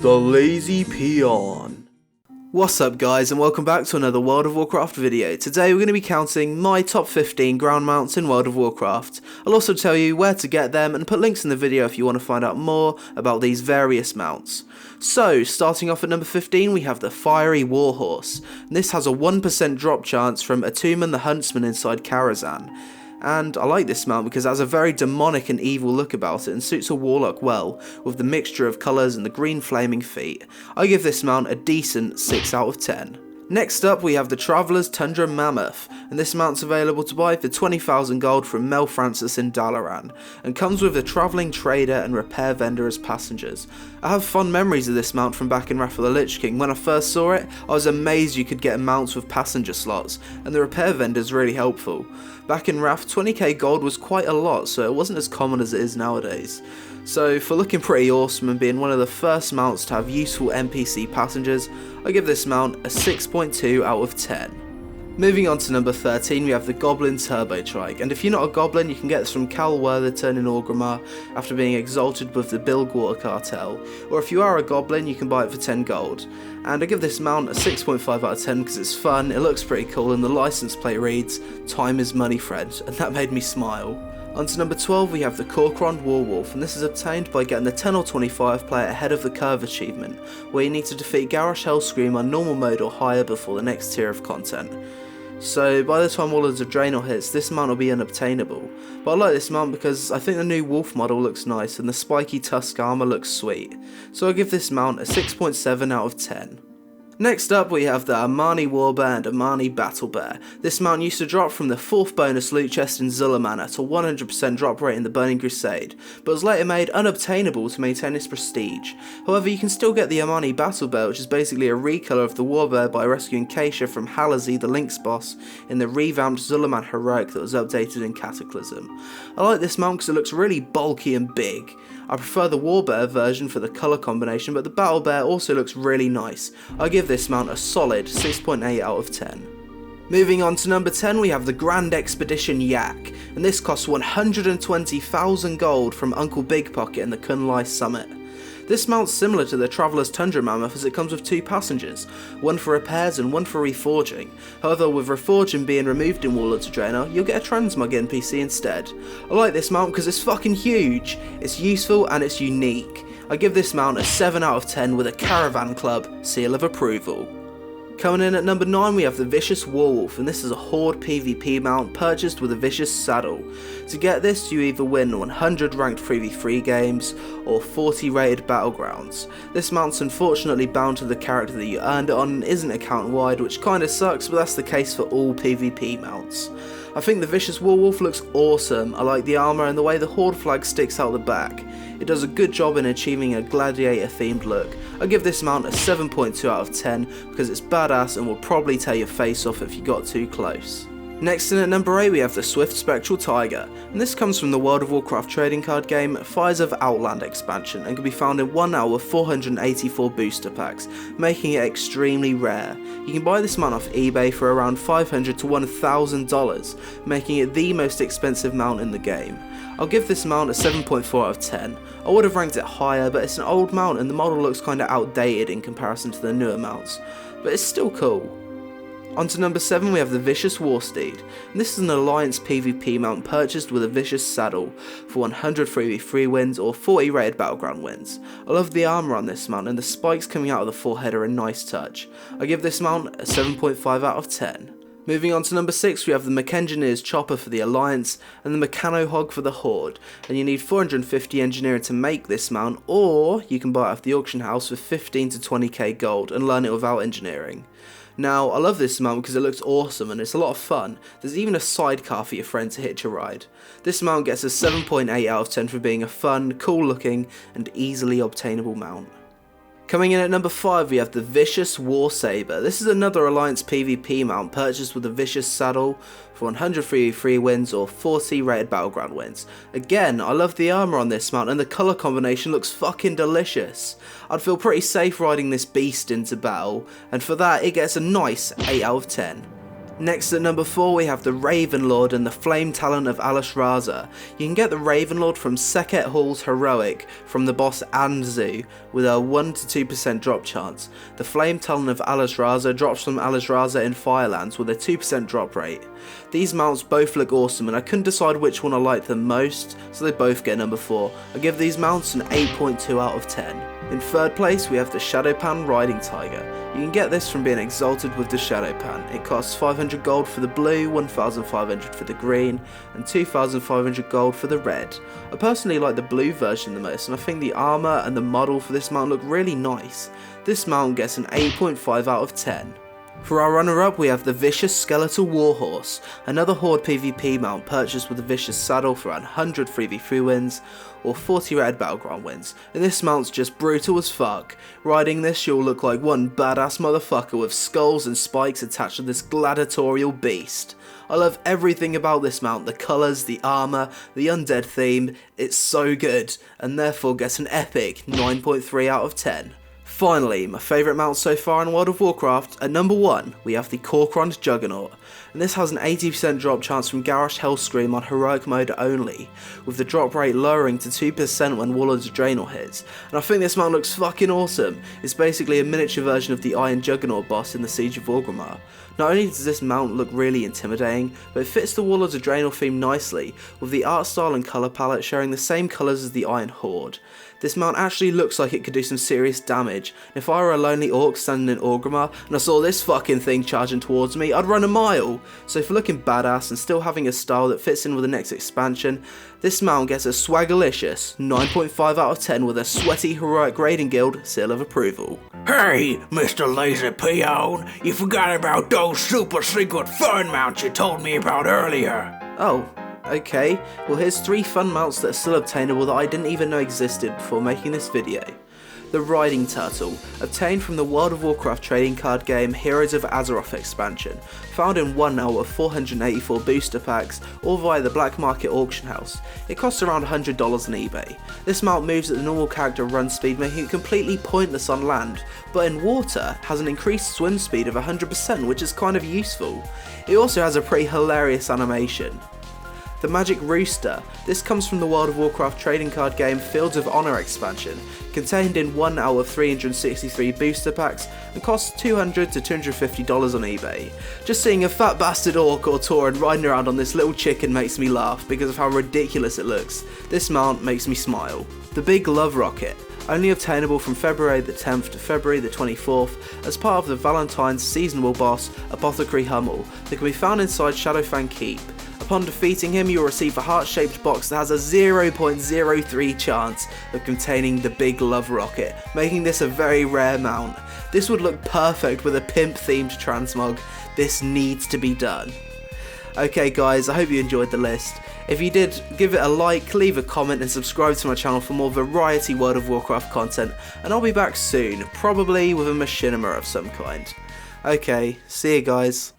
The Lazy Peon. What's up guys, and welcome back to another World of Warcraft video. Today we're going to be counting my top 15 ground mounts in World of Warcraft. I'll also tell you where to get them and put links in the video if you want to find out more about these various mounts. So, starting off at number 15 we have the Fiery Warhorse. This has a 1% drop chance from Atuman the Huntsman inside Karazhan. And I like this mount because it has a very demonic and evil look about it and suits a Warlock well, with the mixture of colours and the green flaming feet. I give this mount a decent 6 out of 10. Next up we have the Traveller's Tundra Mammoth, and this mount's available to buy for 20,000 gold from Mel Francis in Dalaran, and comes with a travelling trader and repair vendor as passengers. I have fond memories of this mount from back in Wrath of the Lich King. When I first saw it, I was amazed you could get mounts with passenger slots, and the repair vendor's really helpful. Back in Wrath, 20k gold was quite a lot, so it wasn't as common as it is nowadays. So for looking pretty awesome and being one of the first mounts to have useful NPC passengers, I give this mount a 6.2 out of 10. Moving on to number 13 we have the Goblin Turbo Trike, and if you're not a Goblin you can get this from Cal Worthington in Orgrimmar after being exalted with the Bilgewater Cartel, or if you are a Goblin you can buy it for 10 gold. And I give this mount a 6.5 out of 10 because it's fun, it looks pretty cool, and the license plate reads, "Time is money friend," and that made me smile. On to number 12 we have the Corchran Dwarf, and this is obtained by getting the 10 or 25 player ahead of the curve achievement, where you need to defeat Garrosh Hellscream on normal mode or higher before the next tier of content. So by the time Warlords of Draenor hits, this mount will be unobtainable. But I like this mount because I think the new wolf model looks nice and the spiky tusk armour looks sweet. So I give this mount a 6.7 out of 10. Next up we have the Amani Warband Amani Battle Bear. This mount used to drop from the 4th bonus loot chest in Zul'Aman to 100% drop rate in the Burning Crusade, but was later made unobtainable to maintain its prestige. However, you can still get the Amani Battle Bear, which is basically a recolor of the Warbear, by rescuing Keisha from Halazi, the Lynx boss, in the revamped Zul'Aman Heroic that was updated in Cataclysm. I like this mount because it looks really bulky and big. I prefer the Warbear version for the colour combination, but the Battle Bear also looks really nice. I give this mount a solid 6.8 out of 10. Moving on to number 10 we have the Grand Expedition Yak, and this costs 120,000 gold from Uncle Big Pocket in the Kunlai Summit. This mount's similar to the Traveller's Tundra Mammoth as it comes with 2 passengers, one for repairs and one for reforging. However, with reforging being removed in Warlords of Draenor, you'll get a transmog NPC instead. I like this mount because it's fucking huge, it's useful and it's unique. I give this mount a 7 out of 10 with a Caravan Club seal of approval. Coming in at number 9 we have the Vicious Warwolf, and this is a Horde PvP mount purchased with a Vicious Saddle. To get this you either win 100 ranked 3v3 games or 40 rated battlegrounds. This mount's unfortunately bound to the character that you earned it on and isn't account wide, which kinda sucks, but that's the case for all PvP mounts. I think the Vicious Warwolf looks awesome. I like the armour and the way the Horde flag sticks out the back. It does a good job in achieving a gladiator themed look. I give this mount a 7.2 out of 10 because it's badass and will probably tear your face off if you got too close. Next in at number 8 we have the Swift Spectral Tiger, and this comes from the World of Warcraft trading card game Fires of Outland expansion and can be found in 1 out of 484 booster packs, making it extremely rare. You can buy this mount off eBay for around $500 to $1,000, making it the most expensive mount in the game. I'll give this mount a 7.4 out of 10. I would have ranked it higher, but it's an old mount and the model looks kinda outdated in comparison to the newer mounts, but it's still cool. On to number 7 we have the Vicious War Steed, and this is an Alliance PvP mount purchased with a Vicious Saddle for 100 3v3 wins or 40 rated battleground wins. I love the armour on this mount and the spikes coming out of the forehead are a nice touch. I give this mount a 7.5 out of 10. Moving on to number 6 we have the Mackenzie Newshopper for the Alliance and the Meccano Hog for the Horde, and you need 450 engineering to make this mount, or you can buy it off the auction house for 15 to 20k gold and learn it without engineering. Now, I love this mount because it looks awesome and it's a lot of fun. There's even a sidecar for your friend to hitch a ride. This mount gets a 7.8 out of 10 for being a fun, cool looking and easily obtainable mount. Coming in at number 5 we have the Vicious War Saber. This is another Alliance PvP mount purchased with a Vicious Saddle for 100 3v3 wins or 40 rated battleground wins. Again, I love the armour on this mount and the colour combination looks fucking delicious. I'd feel pretty safe riding this beast into battle, and for that it gets a nice 8 out of 10. Next at number 4 we have the Ravenlord and the Flame Talon of Alashraza. You can get the Ravenlord from Seket Hall's Heroic from the boss Anzu with a 1 to 2% drop chance. The Flame Talon of Alashraza drops from Alashraza in Firelands with a 2% drop rate. These mounts both look awesome and I couldn't decide which one I liked the most, so they both get number 4. I give these mounts an 8.2 out of 10. In third place we have the Shadowpan Riding Tiger. You can get this from being exalted with the Shadowpan. It costs 500 gold for the blue, 1,500 for the green, and 2,500 gold for the red. I personally like the blue version the most, and I think the armour and the model for this mount look really nice. This mount gets an 8.5 out of 10. For our runner-up we have the Vicious Skeletal Warhorse, another Horde PvP mount purchased with a Vicious saddle for around 100 3v3 wins or 40 red battleground wins, and this mount's just brutal as fuck. Riding this you'll look like one badass motherfucker with skulls and spikes attached to this gladiatorial beast. I love everything about this mount, the colours, the armour, the undead theme, it's so good, and therefore gets an epic 9.3 out of 10. Finally, my favourite mount so far in World of Warcraft, at number 1 we have the Korchran Juggernaut, and this has an 80% drop chance from Garrosh Hellscream on heroic mode only, with the drop rate lowering to 2% when Warlords of Draenor hits, and I think this mount looks fucking awesome. It's basically a miniature version of the Iron Juggernaut boss in the Siege of Orgrimmar. Not only does this mount look really intimidating, but it fits the Warlords of Draenor theme nicely, with the art style and colour palette sharing the same colours as the Iron Horde. This mount actually looks like it could do some serious damage, and if I were a lonely orc standing in Orgrimmar and I saw this fucking thing charging towards me, I'd run a mile. So for looking badass and still having a style that fits in with the next expansion, this mount gets a swagalicious 9.5 out of 10 with a sweaty heroic raiding guild seal of approval. Hey, Mr. Lazy Peon, you forgot about those super secret fun mounts you told me about earlier. Oh. Okay, well here's 3 fun mounts that are still obtainable that I didn't even know existed before making this video. The Riding Turtle, obtained from the World of Warcraft trading card game Heroes of Azeroth expansion, found in 1 out of 484 booster packs or via the black market auction house. It costs around $100 on eBay. This mount moves at the normal character run speed, making it completely pointless on land, but in water has an increased swim speed of 100%, which is kind of useful. It also has a pretty hilarious animation. The Magic Rooster. This comes from the World of Warcraft trading card game Fields of Honor expansion, contained in 1 out of 363 booster packs and costs $200 to $250 on eBay. Just seeing a fat bastard orc or tauren riding around on this little chicken makes me laugh because of how ridiculous it looks. This mount makes me smile. The Big Love Rocket. Only obtainable from February the 10th to February the 24th as part of the Valentine's seasonal boss Apothecary Hummel that can be found inside Shadowfang Keep. Upon defeating him, you will receive a heart-shaped box that has a 0.03 chance of containing the Big Love Rocket, making this a very rare mount. This would look perfect with a pimp-themed transmog. This needs to be done. Okay guys, I hope you enjoyed the list. If you did, give it a like, leave a comment and subscribe to my channel for more variety World of Warcraft content, and I'll be back soon, probably with a machinima of some kind. Okay, see you guys.